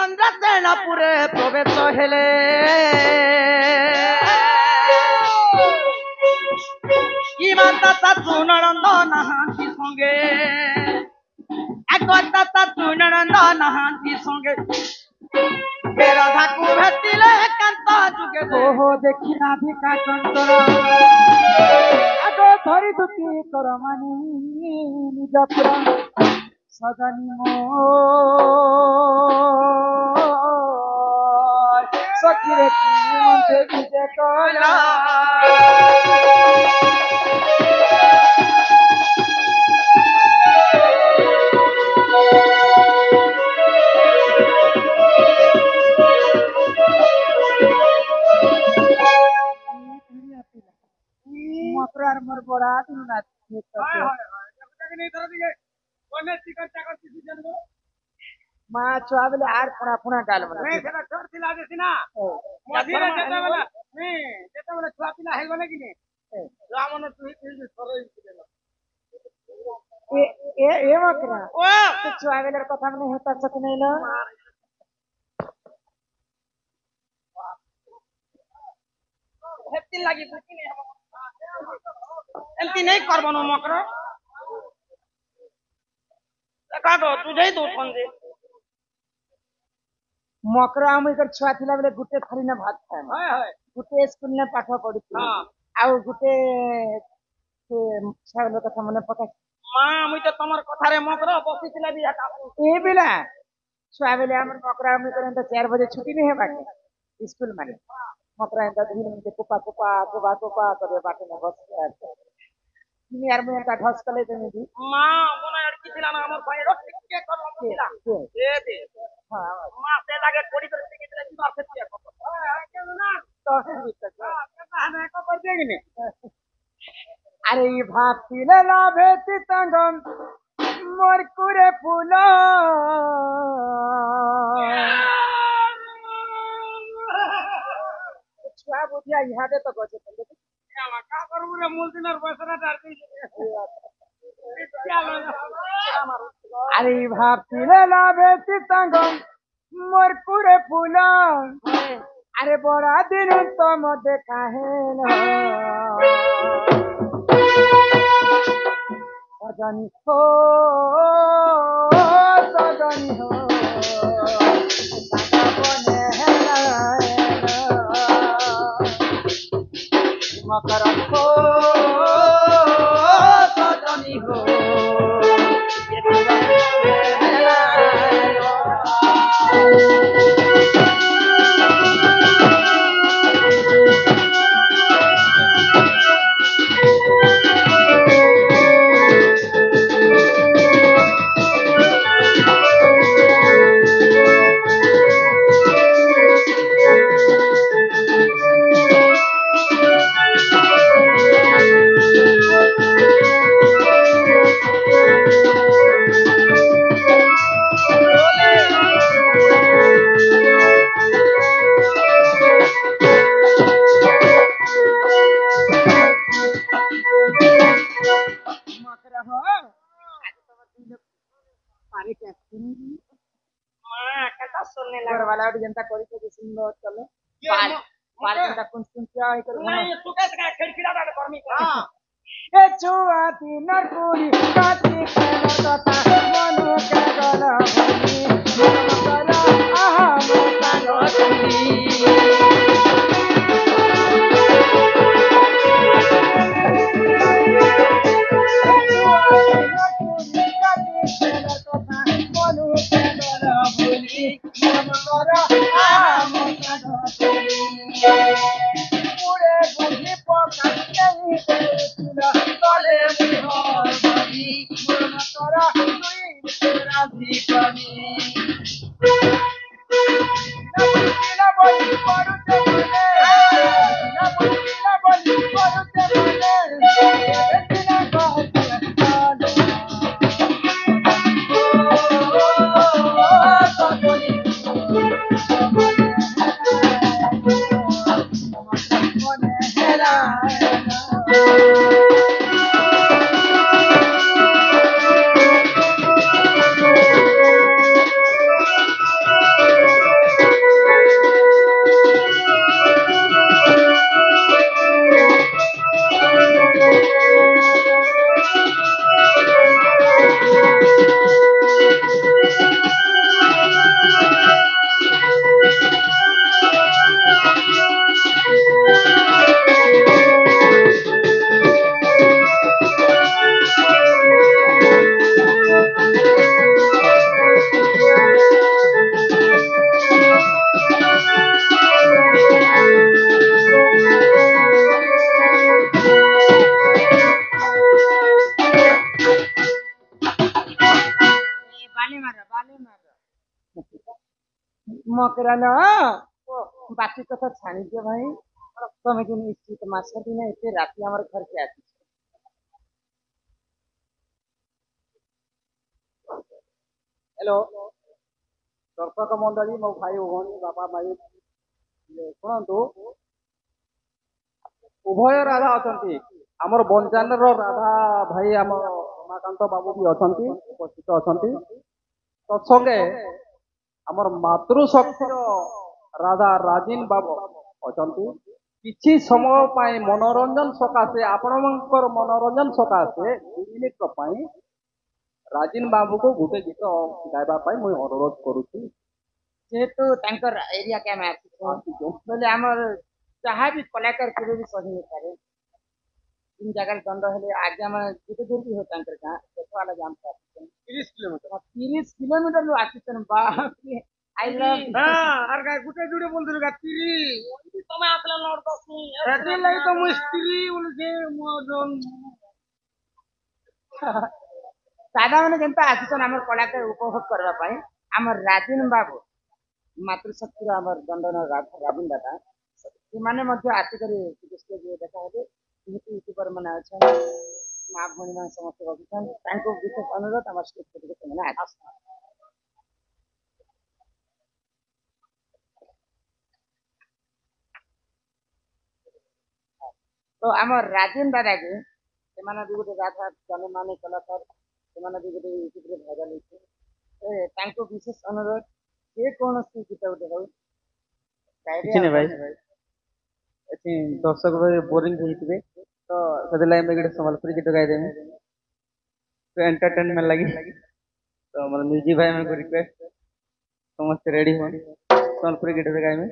ଚନ୍ଦ୍ରସେନପୁରେ ପ୍ରବେଶ ହେଲେ କିମା ଶାଶୁ ନଣନ୍ଦ ନାହାନ୍ତି ସଙ୍ଗେ ଆଗ ଶାଶୁ ନଣନ୍ଦ ନାହାନ୍ତି ସଙ୍ଗେ ରାଧାକୁ ଭେଟିଲେ କାନ୍ତ ଯୁଗେ ଓହୋ ଦେଖି ରାଧିକା ଚଞ୍ଚଳ ଆଗ ଧରି ଦୁତି କର ମାନି ନିଜ ପୁରା ସଜନୀ ମୋ ସଖିରେ ମତେ ବିଜେ କଲା মকরার মোর বড়া দিন না মা ছুয়া বেলে আর পুনা পুনা গাল বলা সেটা ছোট ଥିଲା যে সিনা মঝিরে যেতেবেলে ছুয়া পিলা ହେଇଗଲେ କି নে রামন তুই সরই দিল এ মকরা ও তো ছুয়া বেলের কথা মানে হেতা সত নাই না হেতি লাগি বুঝি নে এমতি নেই করব না মকর দেখা তো তুই দো সঞ্জে মকরা আমি কর ছুয়া থিলা বেলে গুটে থালি না ভাত খায় হয় হয় গুটে স্কুল নে পাঠ পড়িছি হ্যাঁ ଆଉ ଗୁଟେ ଛୁଆ ବେଲେ କଥା ମନେ ପକା মা মুই তো তোমার কথারে মকর বসিছিলা বি একা ए बेला छुआ बेले हमर मकरा में करन त 4 बजे छुट्टी नहीं है बाटे स्कूल माने मकरा एंता धीर में कुपा कुपा कुबा कुपा करे बाटे में बस তুমি আর মই একটা ঢস কলে তুমি দি মা মনে আড়কি ছিল না আমার ভাই রক্ষে করব ছিল এ দে হ্যাঁ মা সে লাগে কোড়ি করে টিকে দিলে কি বাসে দিয়ে কত হ্যাঁ কেন না তো না কো করে দিয়ে গিনে আরে ভাতিলে লাভে তিতঙ্গম মোর কুরে ফুল ছুয়া বুঝিয়া ইহাদে তো গছে কা করব রে মূল দিনের পয়সাটা ডার দিই আরে ভাতিলে লাভে তিতঙ্গম মোর কুরে ফুল আরে বড়া দিন তোম দেখা হেন সজনী হো সজনী হো বনে মকর হো সজনী হো जनता करी के सुंदर चले बाल जनता कुछ क्या है कर नहीं सुके का खिड़कीला डाल करमी हां ए छुआ तीनर पूरी काटी के कथा मनु के गला भनी मन करा आहा मोता गती ମକରା ନା ବାକି କଥା ଛାଣିଦିଅ ଭାଇ ତମେ କି ନିଶ୍ଚିତ ମାସ ଦିନ ଏତେ ରାତି ଆମର ଘରକୁ ଆସିଛ। ହ୍ୟାଲୋ ଦର୍ଶକ ମଣ୍ଡଳୀ ମୋ ଭାଇ ଭଉଣୀ ବାପା ଭାଇ ଶୁଣନ୍ତୁ ଉଭୟ ରାଧା ଅଛନ୍ତି ଆମର ବଞ୍ଜାନର ରାଧା ଭାଇ ଆମ ରମାକାନ୍ତ ବାବୁ ବି ଅଛନ୍ତି ଉପସ୍ଥିତ ଅଛନ୍ତି ତତ୍ସଙ୍ଗେ ଆମର ମାତୃଶକ୍ତିର ରାଧା ରାଜୀନ ବାବୁ ଅଛନ୍ତି କିଛି ସମୟ ପାଇଁ ମନୋରଞ୍ଜନ ସକାଶେ ଆପଣଙ୍କର ମନୋରଞ୍ଜନ ସକାଶେ 2 ମିନିଟ ପାଇଁ ରାଜୀନ ବାବୁକୁ ଗୋଟେ ଗୀତ ଗାଇବା ପାଇଁ ମୁଁ ଅନୁରୋଧ କରୁଛି। ଯେହେତୁ ତାଙ୍କର ଏରିଆ କେ ଆମେ ଆସିଛୁ ବୋଲେ ଆମର ଯାହା ବି କଳାକାର କେବେ ବି ସହି ହେଇପାରେ ତିନି ଜାଗାରେ ଦଣ୍ଡ ହେଲେ ଆଜି ଆମେ ଯେତେ ଦୂର ବି ହଉ ତାଙ୍କର ଗାଁ ଦେଖ ଆଲା ଜାମ୍ 30 କିଲୋମିଟର 30 କିଲୋମିଟର ଆସିଛନ୍ ବାପରେ ଆଇ ଲଭ୍ আর গায় গুটে জুড়ে বলছিল গাতিরি তুমি আসলে নর দসনি এতে লাগি তো মুই স্ত্রী বলছে মোজন ଦାଦା ମାନେ ଯେନ୍ତା ଆସିଛନ୍ ଆମର କଳାକାର ଉପଭୋଗ କରିବା ପାଇଁ ଆମର ରାଜୀନ ବାବୁ ମାତୃଶକ୍ତିର ଆମର ଦଣ୍ଡନ ରାଜୀନ ଦାଦା ସେମାନେ ମଧ୍ୟ ଆସିକରି ଦେଖା ହେବେ ଯେହେତୁ ୟୁଟ୍ୟୁବର ମାନେ ଅଛନ୍ତି ମା ଭଉଣୀ ମାନେ ସମସ୍ତେ ବସିଛନ୍ତି ତାଙ୍କୁ ବିଶେଷ ଅନୁରୋଧ ଆମର ଷ୍ଟେଜ ଟିକେ ସେମାନେ ଆସିଛନ୍ତି। ତ ଆମର ରାଜୀନ ଦାଦାକୁ ସେମାନେ ବି ଗୋଟେ ରାଧା ଜନମାନେ କଳାକାର ସେମାନେ ବି ଗୋଟେ ୟୁଟ୍ୟୁବରେ ଭାଇରାଲ ହେଇଛି ତାଙ୍କୁ ବିଶେଷ ଅନୁରୋଧ ଯେ କୌଣସି ଗୀତ ଗୋଟେ ହଉ କିଛି ନାହିଁ ଭାଇ ଏଠି ଦର୍ଶକ ବୋରିଂ ହେଇଥିବେ ତ ସେଥିଲାଗି ଆମେ ଗୋଟେ ସମ୍ବଲପୁରୀ ଗୀତ ଗାଇଦେମି ତ ଏଣ୍ଟରଟେନମେଣ୍ଟ ଲାଗି ତ ଆମର ମ୍ୟୁଜିକ ଭାଇ ମାନଙ୍କୁ ରିକ୍ୱେଷ୍ଟ ସମସ୍ତେ ରେଡି ହୁଅ ସମ୍ବଲପୁରୀ ଗୀତ ଗାଇମେ।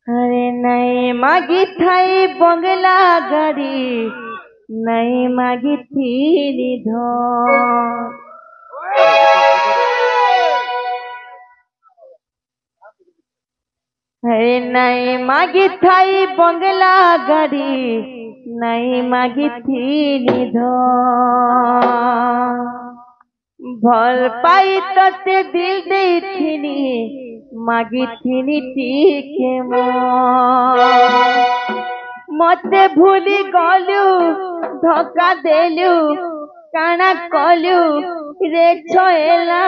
अरे नहीं मागी थाई बंगला गाड़ी नहीं मागी थी निधन अरे नहीं मागी थाई बंगला गाड़ी नहीं मागी थी निधन भल पाई तते दिल देथिनी मागिथिनी टीके मते भूली गलु धोखा देलु काना कलु रे छेला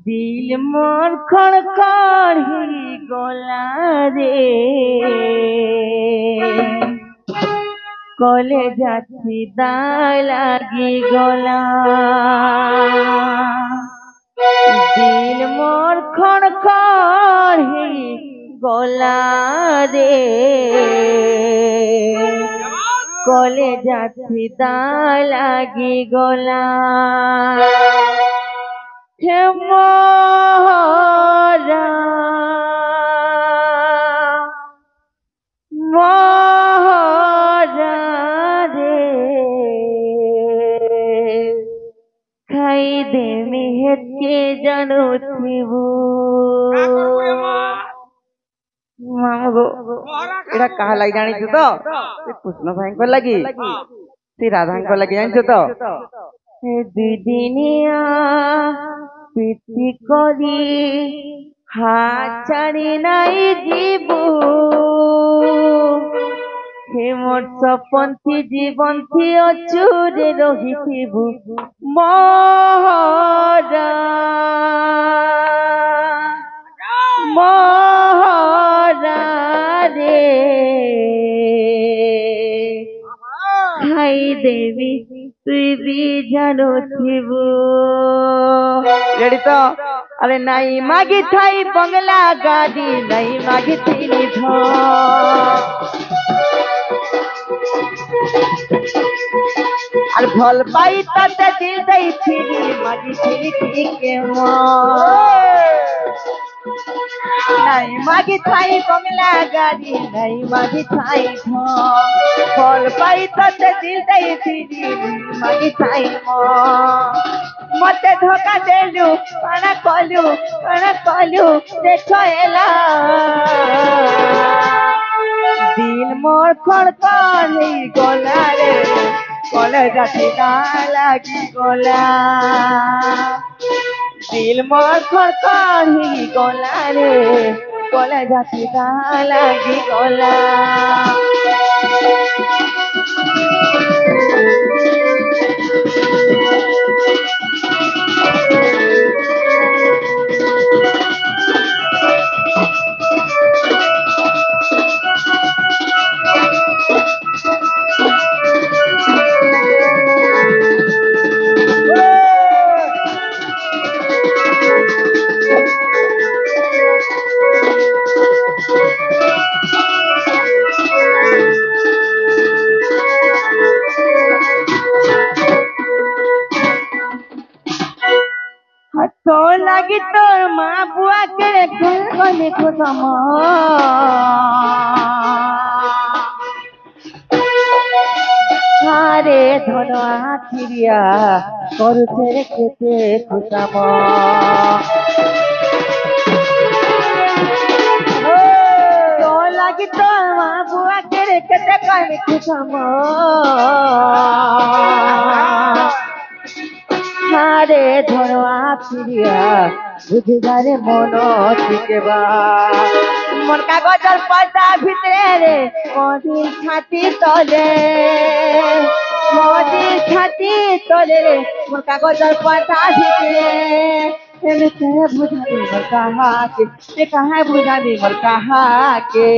दिल मोर खड़खड़ ही गला रे कले जाती दाय लागी गला दिल मोर खड़खड़ ही गला रे कले जाती दाय लागी गला हे मोरा खाई दे मेहर के जानो थिबू मामगो एटा कहा लगी जानी छु तो कृष्ण भाई को लगी श्री राधा को लगी जानी छु तो ए दुदिनिया प्रीति करी हाथ छाड़ी नाई जीबू हे मोर सपन्थी जीवन थी अचूरे रहिथिबु मोहरा मोहरा रे खाई देवी तुई भी जानो थिबु रेडी तो अरे नहीं मागी थाई बंगला गाड़ी नहीं मागी थी निधन আর ভাল পাই তাতে দিল দেই ফিরি মাগি ফিরি ঠিকে নাই মাগি থাই বংলা গাড়ি নাই মাগি থাই ভাল পাই তাতে দিল দেই ফিরি মাগি থাই মতে ধোকা দেলু কানা কলু দেখো এলা দিল মোর খড়খড় হই গলা রে কলে যাতে না লাগি গলা দিল মোর খড়খড় হই গলা রে কলে যাতে না লাগি গলা তো লাগি তোর মা বুয়াকে গলে খোদম আরে ধরা ফিরিয়া করছে খেতে খুশাম তো লাগি তোর মা বুয়াকে খেতে গলে খুশাম আরে ধরোয়া ফিরিয়া বুঝি যারে মন টিকেবা মন কাগজের পাতা ভিতরে রে মদির ছাতি তলে মদির ছাতি তলে রে মন কাগজের পাতা ভিতরে तेरे बुझा दी मल कहा के ते कहा बुझा दी मल कहा के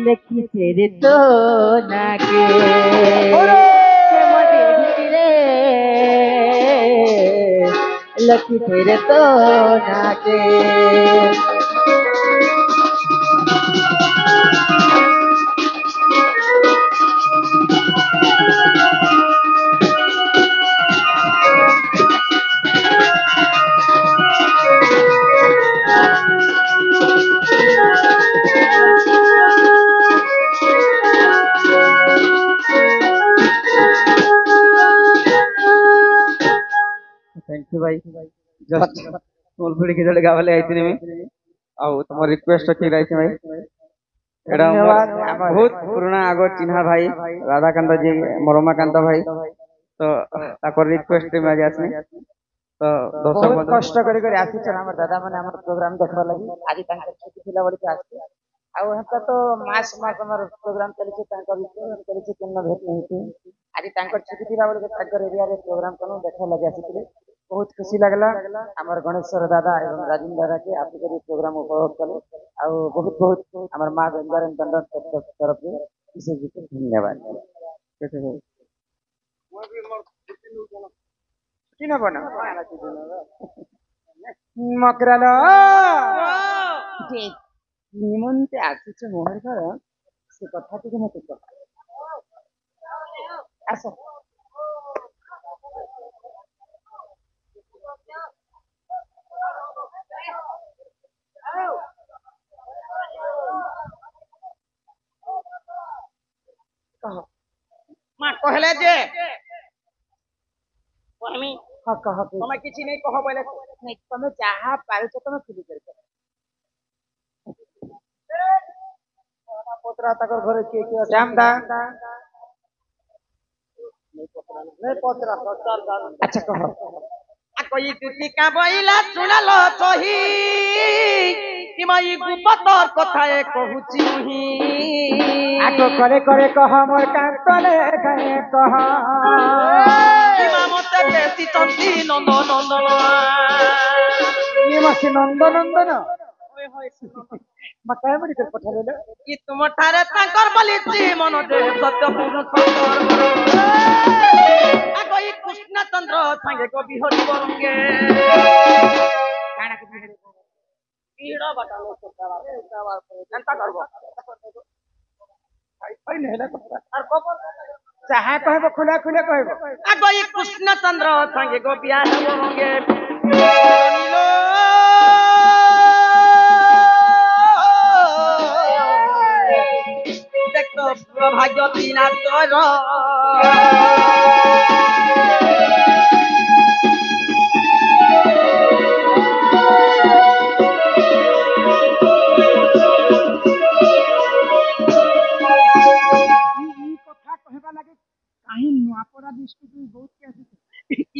लखी तेरे तो ना के लखी तेरे तो नाचे थैंक यू भाई जस्ट फुलफुली के जड़े गावले आइथिनि में आउ तमर रिक्वेस्ट ठीक रही भाई एडा बहुत पुराना आगो चिन्हा भाई राधाकांत जी मरमाकांत भाई तो ताकर रिक्वेस्ट में आज आसनी तो दर्शक बहुत कष्ट करी आसी हमर दादा माने हमर प्रोग्राम देखबा लागि आज तांकर छुट्टी थिला बोली के आसी आ हता तो मास हमर प्रोग्राम चली छै तांकर चली छै केन भेट नहीं थी आज तांकर छुट्टी थिला बोली के तांकर एरिया रे प्रोग्राम कोनो देखा लागि आसी बहुत खुशी लगला हमार गणेश्वर दादा एवं राजीव दादा के आप प्रोग्राम उपभोग कले आ बहुत बहुत हमार माँ गंगारन दंडन तरफ से विशेष धन्यवाद छुट्टी न बना मकरालो निमंते आसीछ मोहर घर से कथा टिके मते आसो मां कहले जे कहमी हां कह तमे किछि नै कह बोले नै तमे जहा पारुछ तमे फिल कर पोतरा तकर घरे के श्यामदा नै पोतरा अच्छा कह आ कोई दुती का बइला सुनलो सही तिमई गुपतर कथाए कहूची ही आको करे करे कह मोर कांतले गए कह तिमा मते बेसी चंदी नंद नंदन निमासी नंद नंदन होय होय मकाय मडी कर पठाले कि तुम ठारे तांकर बलिची मन दे सत्य पूर्ण खबर आ कोई कृष्ण चंद्र संगे को बिहरी बरंगे काना के बिहरी पीड़ा बटालो सत्तावा जनता करबो आई नेला और खबर चाहे कहबो खुला खुला कहबो आ कोई कृष्ण चंद्र संगे को बियाह बरंगे नीलो देख तो भाग्य बिना तोर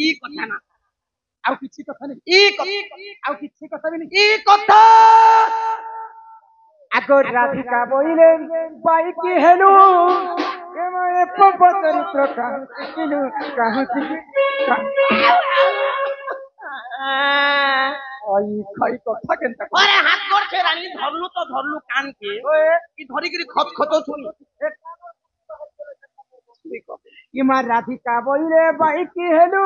ଇ କଥା ନା ଆଉ କିଛି କଥା ନାହିଁ ଆଉ କିଛି କଥା ବି ନାହିଁ ଇ କଥା ଆଗ ରାଧିକା ବୋଇଲେ ବାଇକି ହେଲୁ ଏମାନେ ପବ ଚରିତ୍ର କାହୁଁ ଖାଇ କଥା କେନ୍ତା अरे हाथ गोड़ से रानी धरलू तो धरलू कान के ई धरी गिरी खत खतो छुनी ইমা রাধিকা বইলে বাইকি হেলু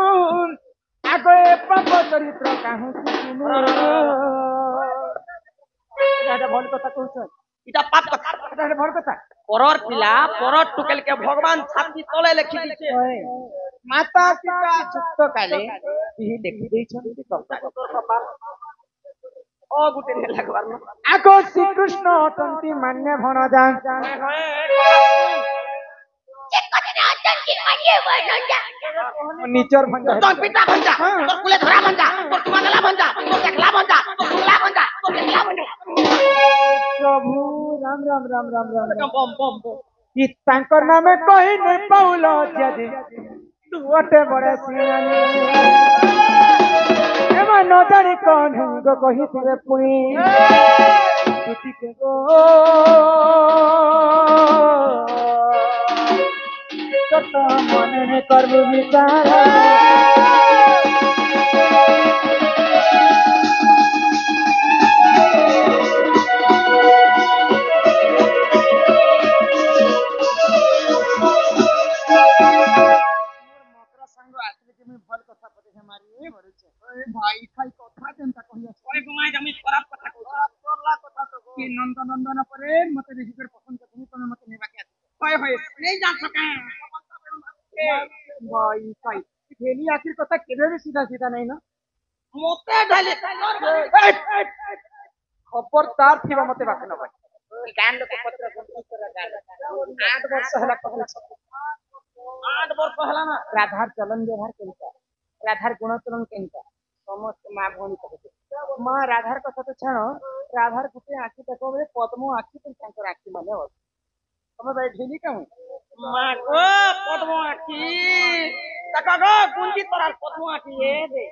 আগে পাপ চরিত্র কাহু এটা ভাল কথা কହୁছ इटा पाप कथा এটা ভাল কথা परर पिला परर टुकेल के भगवान छाती तले लिखि दिछे মাতা পিতা যুক্ত কালে এই দেখি ଦେଇଛନ୍ତି কথা ओ गुटे ने लगवार न আগ শ্রীকৃষ্ণ অটন্তি মান্য ভণজা নিচর ভঞ্জা तो पिता भंजा तो कुले धरा भंजा तो तुमाला भंजा तो देखला भंजा तो सुनला भंजा तो देखला भंजा প্রভু রাম রাম রাম রাম রাম बम बम बम कि तांकर नामे कहि नै पाउलो जदि दुवटे बड़े सियानी एमा न जानी कोन गो कहिथिबे पुनी तुतिके गो तत मने ने करबु विचार भाई खाई कथा केनता कहिया ओए गुमाय जमी खराब कथा कहू तोला कथा तो कि नंद नंदन परे मते देखि कर पसंद करनी तमे मते नेबा के होय होय नहीं जा सका भाई खाई खेली आखिर कथा केबे भी सीधा सीधा नहीं ना मोते ढाले खबरदार थिबा मते बाके न भाई गान लोक पत्र गुंती कर गान 8 वर्ष हला कहले 8 वर्ष हला ना राधार चलन व्यवहार केनता राधार गुण चलन केनता समस्त मां भोनी कहते मां राधार कथा तो छाणो राधार गुटे आखि देखो बे पद्म आखि तो तांकर आखि माने हो तमे भाई ढेली कहू मां गो पद्म आखी तका गो गुंजी तोरा पद्म आखी ए दे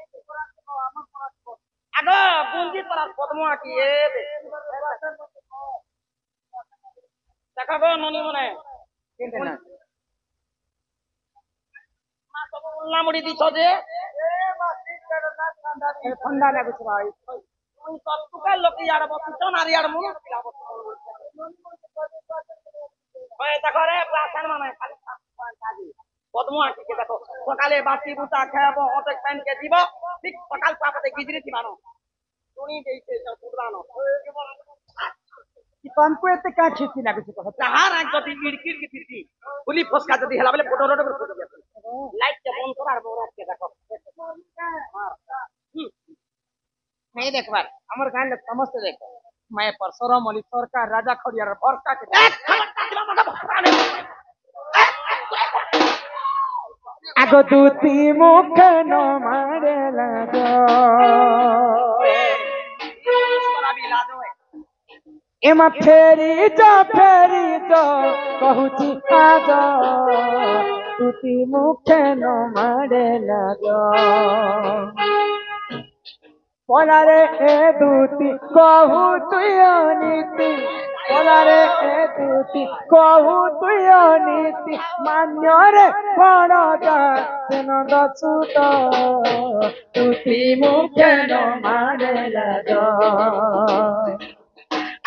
आगो गुंजी तोरा पद्म आखी ए दे तका गो ननी मने केनते ना मां तो उल्ला मुड़ी दिछो जे ठंडा लागु छ भाई तुम सब तुका लोक यार बसुचन आर यार मुन ओए देखो रे प्रासन माने खाली पद्म आखी के देखो सकाले बासी बुता खाबो अटक पेन के जीव ठीक सकाल पापते गिजरी थिबानो सुनी देइते सब पुरानो कि तमको एते का खिसी लागु छ कहत जहां राज जदी इड़किर की थी पुली फसका जदी हला बले फोटो रोड पर फोटो लाइट के बंद कर आर बोरा के देखो नहीं देखबार हमर गान लोग समस्त देख मैं परसरम अली सरकार राजा खड़ियार भरका के आगो दूती मुख न मारे लागो एमा फेरी जा कहूची आज दूती मुख न मारे लागो पलारे ए दूती कहू तुय नीति पलारे ए दूती कहू तुय नीति मान्य रे पड़दा नंद सुत दूती मुखे न मारे लागो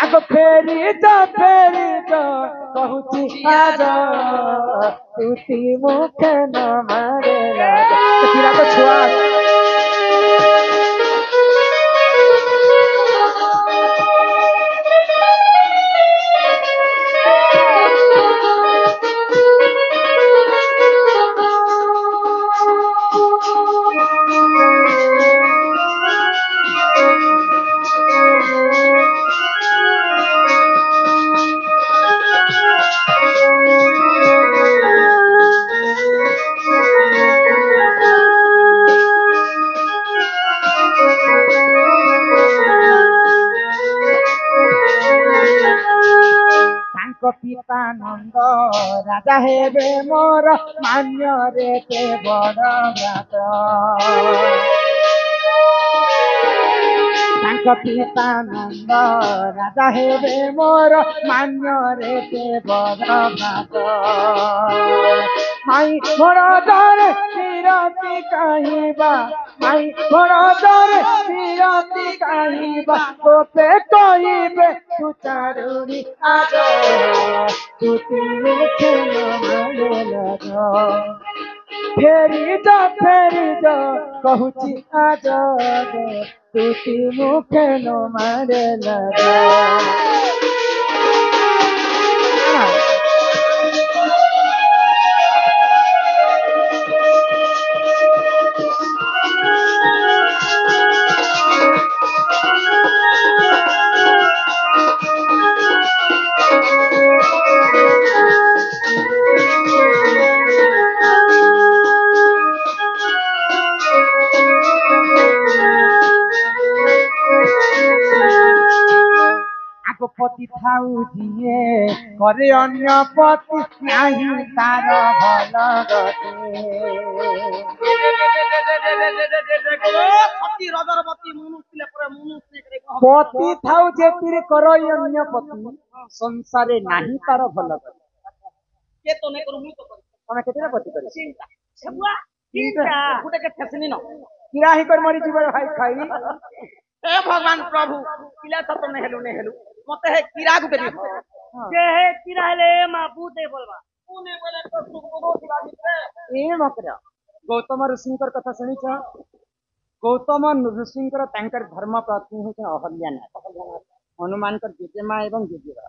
आग फेरी जा कहूची आज दूती मुखे न मारे लागो तो छुआ ନନ୍ଦ ରାଜା ହେବେ ମୋର ମାନ୍ୟରେ ତେ ବଡ଼ ଭ୍ରାତ ତାଙ୍କ ପିତା ନନ୍ଦ ରାଜା ହେବେ ମୋର ମାନ୍ୟରେ ତେ ବଡ଼ ଭ୍ରାତ ମାଇ ବଳଦରେ ବିରତି କାହିଁବା ମାଇ ବଳଦରେ ବିରତି କାହିଁବା ତୋତେ କହିବେ ତୁ ଚାରୁଣି ଆଜ ତୁ ତିନି ଖେଳ ଫେରି ଯା କହୁଛି ଆଜ ତୁ ତିନି ଖେଳ ମାରେ ପତି ଥାଉ ଯିଏ କରେ ଅନ୍ୟ ପତି ନାହିଁ ତାର ଭଲ ଗତି ପତି ଥାଉ ଯେତିରେ କର ଅନ୍ୟ ପତି ସଂସାରେ ନାହିଁ ତାର ଭଲ ଗତି ତମେ କେତେଟା ପତି କରିଛ କିରା ହିଁ କରି ମରି ଯିବ ଭାଇ ଖାଇ हे भगवान प्रभु पिला तो नहीं हेलु मते हे कीड़ा को देबी जे हे कीड़ा हेले मा बूते बोलबा तूने बोले तो सुगो दिला दिते ए मकरा गौतम ऋषिंकर कथा सुनिछ गौतम ऋषिंकर तांकर धर्म पत्नी होते अहल्या नाथ हनुमान कर जेजेमा एवं जेजेबा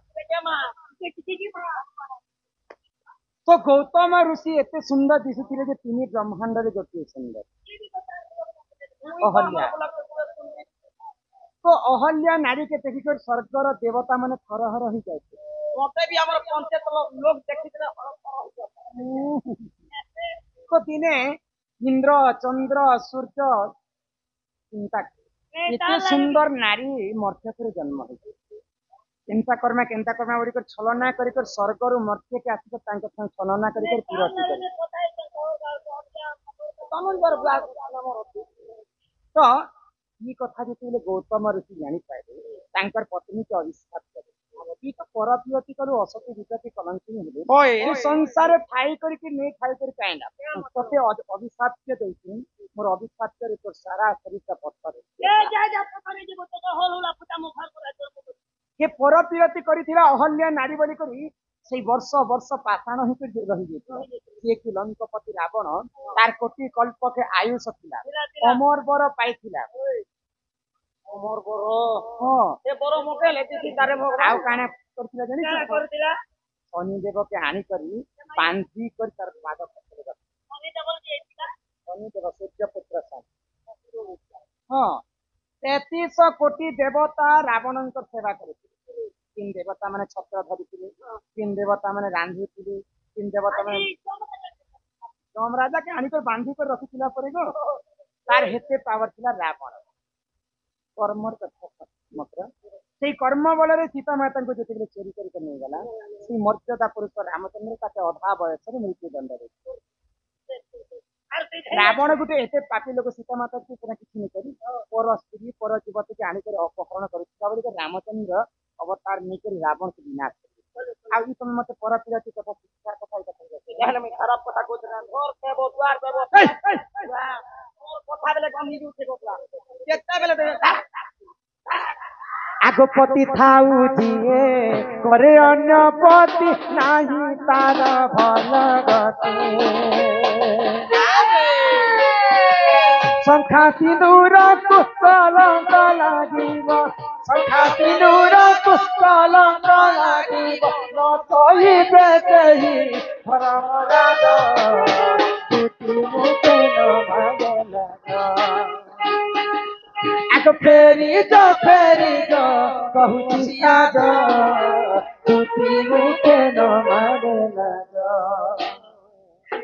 तो गौतम ऋषि एते सुंदर दिसुतिले जे तिनी ब्रह्मांड रे गोटे सुंदर अहल्या तो अहल्या नारी के देखिकर स्वर्गर देवता माने थरहर ही जाए मते भी हमर पंचायत लोग देखितले तो दिने इंद्र चंद्र सूर्य चिंता इतने सुंदर नारी मर्त्यपुर जन्म हो चिंता कर्मा बोली कर छलना कर स्वर्गर मर्त्य के आसिक छलना कर तो ये कथा जो गौतम ऋषि जानी पाए पत्नी के अभिशाप करे तो परप्रियति करू असती विपत्ति कलंकिनी हेले संसार ठाई करके नहीं ठाई कर काइना तते अभिशाप के देछि मोर अभिशाप करे तो सारा शरीर का पत्थर ए जा पत्थर जे तो होल होला फुटा मुखार पर के परप्रियति करिथिला अहल्या नारी बोली करी से वर्ष वर्ष पाषाण ही रही जे कि लंकपति रावण तार कोटि कल्प के आयुष थिला अमर बर पाइथिला अमर बर ए बर मके लेति तारे भगवान आउ काना करथिला जानि करथिला शनि देव के आनी करी बांधी कर तार पाद पकड़ शनि देव के एथिला शनि देव सूर्य पुत्र सन हां 33 कोटि देवता रावणंकर सेवा करथिले तीन देवता माने छत्र धरिथिले तीन देवता माने रांधुथिले तीन देवता माने राम राजा के आनी कर बांधी कर रखिथिला परे गो तार हेते पावर थिला रावण कर्मर कथा मात्र से कर्म बल रे सीता माता को जते चोरी कर नहीं गला से मर्यादा पुरुष रामचंद्र ताके अधा बयस रे मृत्यु दंड रे रावण गुटे एते पापी लोक सीता माता के पुरा किछि नहीं करी पर स्त्री पर युवती के आनी कर अपहरण करिता बोली रामचंद्र अवतार नहीं करी रावण के विनाश आ ई तुम मते परप्रियति के शिक्षा कथा कहले मैं खराब कथा को घर के द्वार देबो कथा बेले कम ही उठे गोपला केता बेले आगो पति थाउ जिए करे अन्य पति नाही तार भल गते शंखा सिंदूर कलंक लागिब शंखा सिंदूर कलंक लागिब न कहिबे केहि धर्म राजा तुति मुते न भागल आगो फेरी जो कहूची आज तुति मुते न भागल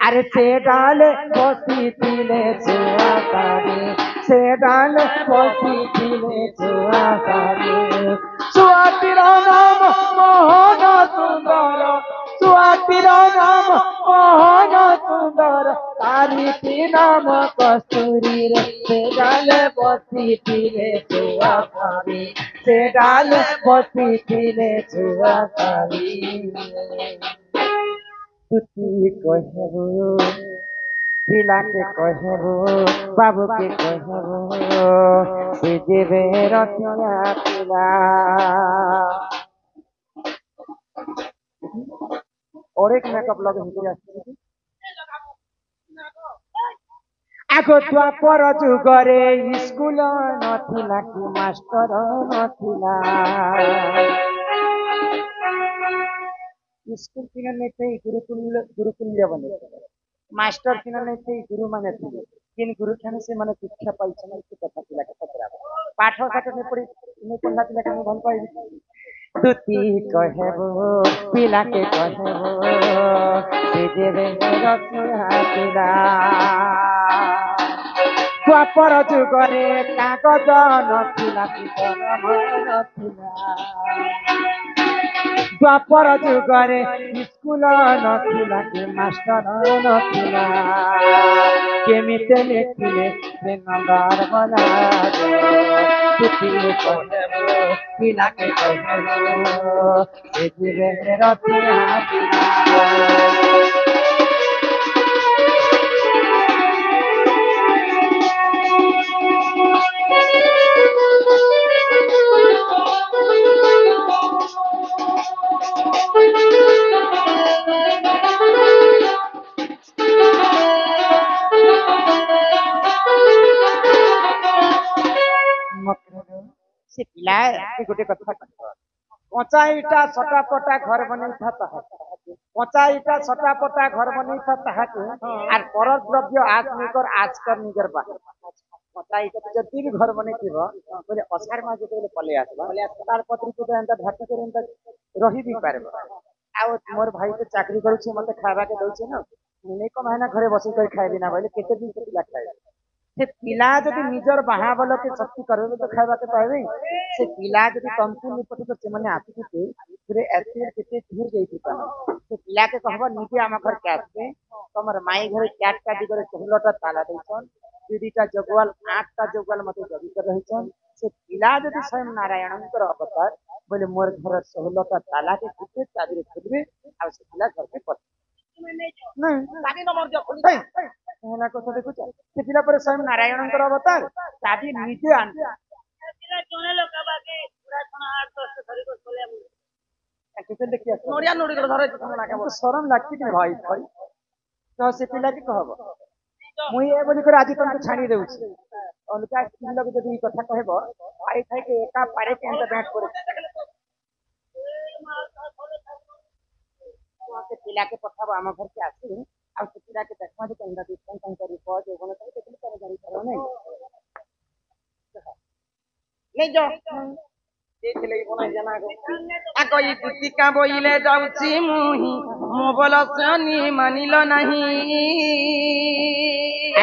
अरे से डाले बसी दिले छुआ करे से डाले बसी दिले छुआ करे छुआ तेरा नाम मोहन सुंदर ଛୁଆଟିର ନାମ ମୋହନ ସୁନ୍ଦର ତାରିଟି ନାମ କସ୍ତୁରୀରେ ସେ ଡାଲେ ବସିଥିଲେ ଛୁଆ ସାରି ସେ ଡାଲେ ବସିଥିଲେ ଛୁଆ ସାରି तुती कहबो पिला के कहबो बाबू के कहबो से जेबे रतिया पिला और एक मेकअप लगे हिंदी आगो द्वापर जुगरे स्कूल नथिला कि मास्टर नथिला स्कूल किन नहीं थे गुरुकुल्य बने मास्टर किन नहीं थे गुरु माने थे किन गुरु खाने से माने शिक्षा पाई समय की कथा पिला के पकड़ा पाठ साठ नहीं पड़ी नहीं पढ़ना पिला के भल पाई तुती कहबो पिला के कहबो से जेबे रतिया पिला द्वापर जुगरे कागज नथिला कि कलम नथिला द्वापर जुगरे स्कूल नथिला कि मास्टर नथिला केमिते लेखिले से नंबर बना दो तुती कहबो पिला के कहबो से जेबे रतिया पिला से पिला गोटे कथा कचा इटा सटापटा घर बनै था कचा इटा सटापटा घर बनै था आर पर द्रव्य आत्मिकर आजकर निगर बा कचा इटा जति भी घर बनै थिबो बोले असार मा जते पले आसबा तार पत्री को एंता भाटी करे एंता रही भी पारबो आ मोर भाई तो चाकरी करू छी मते खाबा के दउ छी न नहीं को महीना घरे बसी कर खाइबी ना बोले केते दिन पिला खाइबे से पिला जदि निजर बाहाबल के शक्ति करबे तो खाइबा के पाइबे से पिला जदि तंतु निपति तो से माने आती के पूरे एसिड केते धीर गई थी से पिला के कहबो नीचे आमा घर के आते तमर माई घरे चारटा दिगरे 16टा ताला दैछन दीदीटा जगवाल 8टा जगवाल मते जबी कर रहिछन से पिला जदि स्वयं नारायणकर अवतार बोले मोर घर 16टा ताला के किते चाबी खुदबे आ से पिला घर के पत नहीं चाबी नंबर जो खोली कहना को देखो से पिला पर स्वयं नारायणकर अवतार चाबी नीचे आन पिला जोने लोग बाके पूरा 8-10 धरी को खोले किसे देखिए नोडिया नोडी कर धरे ना के शरम लागती कि भाई भाई तो से पिला के कहबो मुई ए बोली कर आज तुमको छानी देउ छी अनका तीन लोग जदी ई कथा कहबो आई थाई के एका पारे के अंत बैठ करे से पिला के पठाबो हम घर के आसी आ से पिला के देखमा जे कंदा दी कौन करी पहुंच जो बने तो कितनी तरह गाड़ी करो नहीं जो देख ले बना जना को आ कोई पुतिका बोइले जाउची मुही मोबल सनी मानिलो नहीं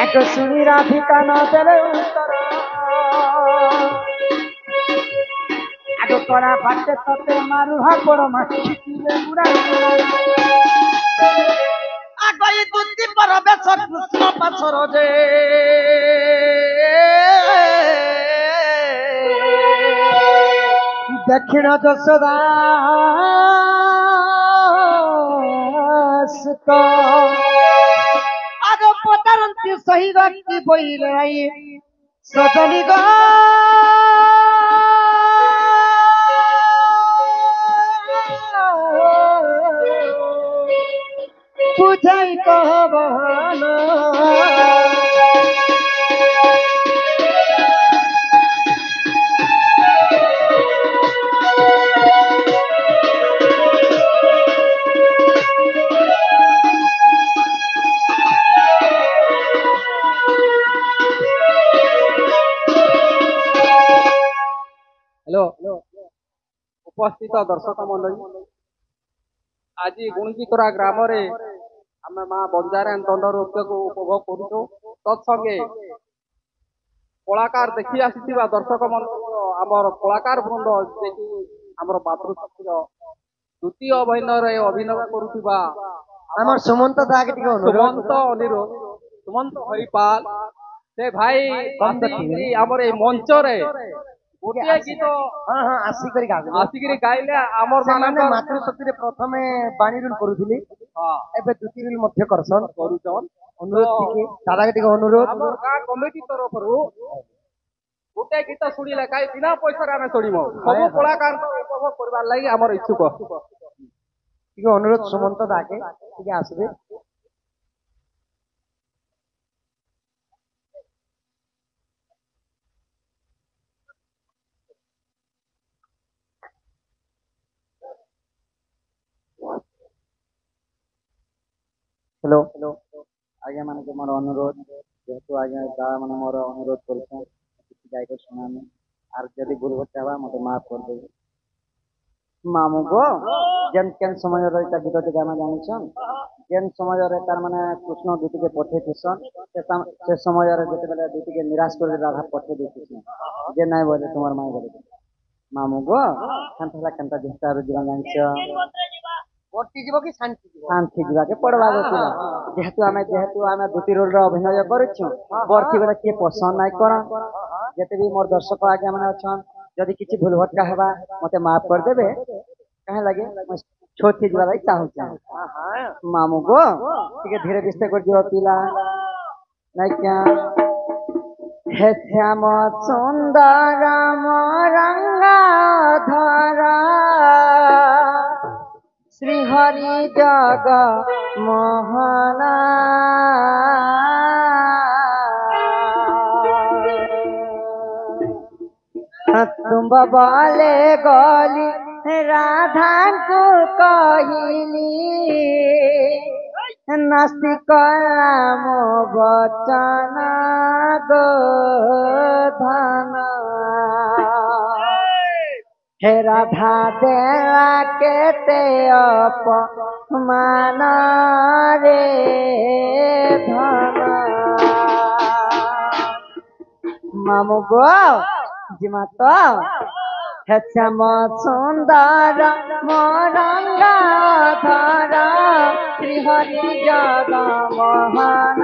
आको सुनी राधिका न देले उत्तर आको कोना बाटे तते मारू हा कोरो मा किले मुरा आ कोई दुति पर बेस कृष्ण पछरो जे दक्षिण जसोदा तो आगे पतारंती सही व्यक्ति बोल रही सजनी गा बुझाई कहबहलो हेलो उपस्थित दर्शक मंडली आज गुणजीतरा ग्राम रे आम माँ बंजारायण दंड नृत्य को उपभोग करूँ तत्संगे कलाकार देखी आसी दर्शक मंडल आमर कलाकार वृंद जे कि आमर मातृशक्तिर ଦ୍ୱିତୀୟ ଅଭିନୟରେ ଅଭିନୟ କରୁଥିବା আমার সুমন্ত দাকে টিকে অনুরোধ ସୁମନ୍ତ ଅନିରୁଦ୍ଧ ସୁମନ୍ତ ହରିପାଲ ସେ ଭାଇ ଆସିକିରି ଆମର ଏଇ ମଞ୍ଚରେ ଗୋଟିଏ ଗୀତ হ্যাঁ হ্যাঁ আসিকরি গাবে ଆସିକିରି ଗାଇଲେ ଆମର ସେମାନେ ମାନଙ୍କର ମାତୃଶକ୍ତିରେ ପ୍ରଥମେ ବାଣୀ ରୁଲ କରୁଥିଲି ହଁ, ଏବେ ଦ୍ୱିତୀୟ ରୁଲ ମଧ୍ୟ କରସନ୍ କରୁଛନ୍ ଅନୁରୋଧ ଟିକେ ଦାଦାକେ ଟିକେ ଅନୁରୋଧ ଆମର ଗାଁ କମିଟି ତରଫରୁ ଗୋଟେ ଗୀତ ଶୁଣିଲେ କାହିଁ ବିନା ପଇସାରେ ଆମେ ଶୁଣିବୁ ସବୁ କଳାକାରଙ୍କ ଉପଭୋଗ କରିବାର ଲାଗି ଆମର ଇଚ୍ଛୁକ ଟିକେ অনুরোধ সুমন্ত দাকে ଟିକେ আসবে हेलो आज्ञा मान मोर अनुरोध जेहेतु आज्ञा दादा मैंने मोर अनुरोध कर गायक शुणामी आर जदि भूल भटका हवा मत माफ कर दे मामू गो जेन केन समय रे ता गीत टिका हम जानिछन जेन समय रे तार माने कृष्ण दूती के पठे थिसन से समय रे जते बेले दूती के निराश कर राधा पठे देथिसन जे नाय बोले तुम्हार माय बोले मामू गो कंता दिस्ता रो जीवन जानिछ କଟି ଯିବ କି ଶାନ୍ତି ଯିବ शांति जीवाके पड़वा गोतिला जेहेतु आमे दुटी रोल रे अभिनय करिछु बरथी बेले के पसंद नाइ कर जते भी मोर दर्शक आज्ञा माने अछन जदि किछि भूल भटका हेबा मते माफ कर देबे कहे लगे छोटी जीवा लाइ चाहू मामू गो टिके धीरे दिस्ते कर दियो पिला नाइ क्या हे श्याम सुंदर मोरंगा धरा श्री हरि जग मोहना तुम बोले गली राधा को कहली नास्तिक राम बचन गो धन हे राधा देवा केते अपमान रे धन मामू गो जिमा तो हे श्याम सुंदर मोरंगा धरा श्री हरि जग मोहन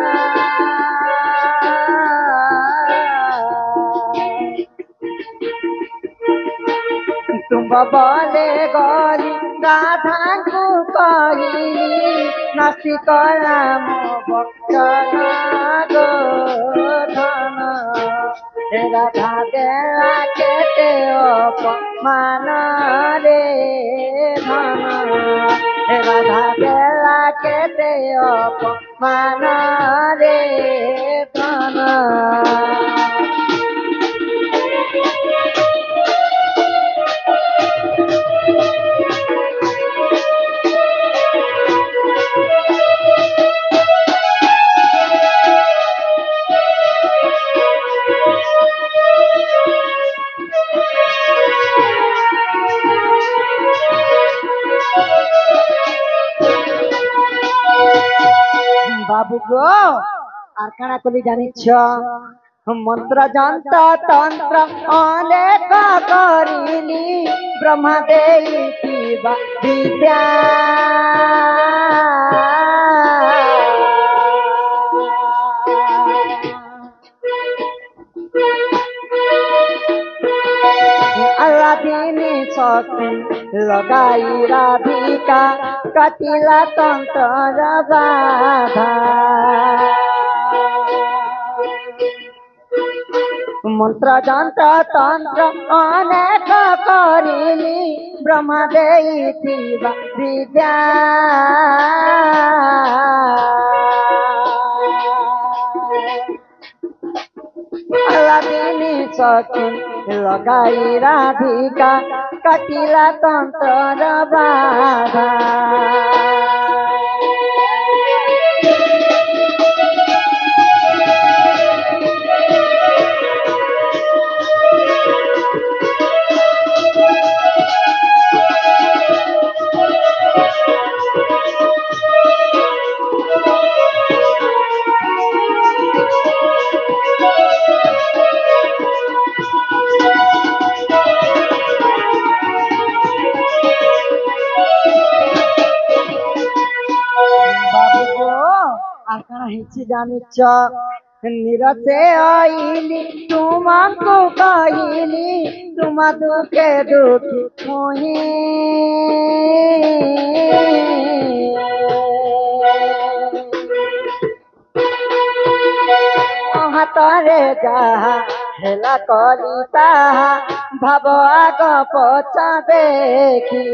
तुम बोले गली राधा को कहली नास्तिक राम बचन गो धन हे राधा देवा केते अपमान रे धन हे राधा देवा केते अपमान रे धन बाबू गो आर काना कली जानिछ मंत्र जंत्र तंत्र अनेक करिली ब्रह्मा देईथिबा विद्या अल्लादीनी शक्ति लगाई राधिका कटिला तंत्र बाधा मंत्र जंत्र तंत्र अनेक करिली ब्रह्मा देईथिबा विद्या अल्लादीनी शक्ति लगाई राधिका कटिला तंत्र बाधा আর কারণ হিচি জানিছ নিরতে আইলি তোমাকে কাহিলি তোমা দুঃখে দুঃখী কহি হাতরে যাহা হেলা কলি তাহা ভাব আগ পচা দেখি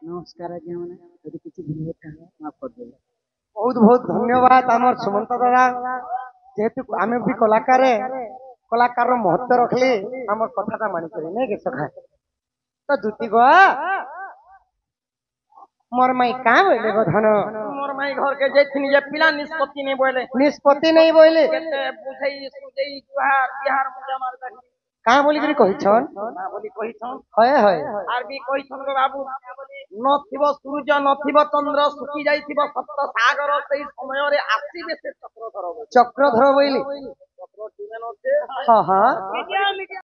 नमस्कार आज्ञा मैंने यदि किसी भूल माफ कर देवे बहुत बहुत धन्यवाद आम सुमंत दादा जेहेतु आम भी कलाकार कलाकार महत्व रखली आम कथा मानिक नहीं कि सखा तो दुती गो मोर माई कहाँ बोले गो धन मोर माई घर के जैथिन जे पिला निष्पत्ति नहीं बोले निष्पत्ति नहीं बोले केते बुझई सुझई जुहार बिहार मुंडा मार दही कहाँ बोली करी कही छन ना बोली कहि छन हय हय आर भी कहि छन गो बाबू नथिबो सूर्य नथिबो चंद्र सुखी जाइथिबो सप्त सागर सेई समय रे आसीबे से चक्रधर चक्रधर बोली चक्र टीमे नथे हाँ हाँ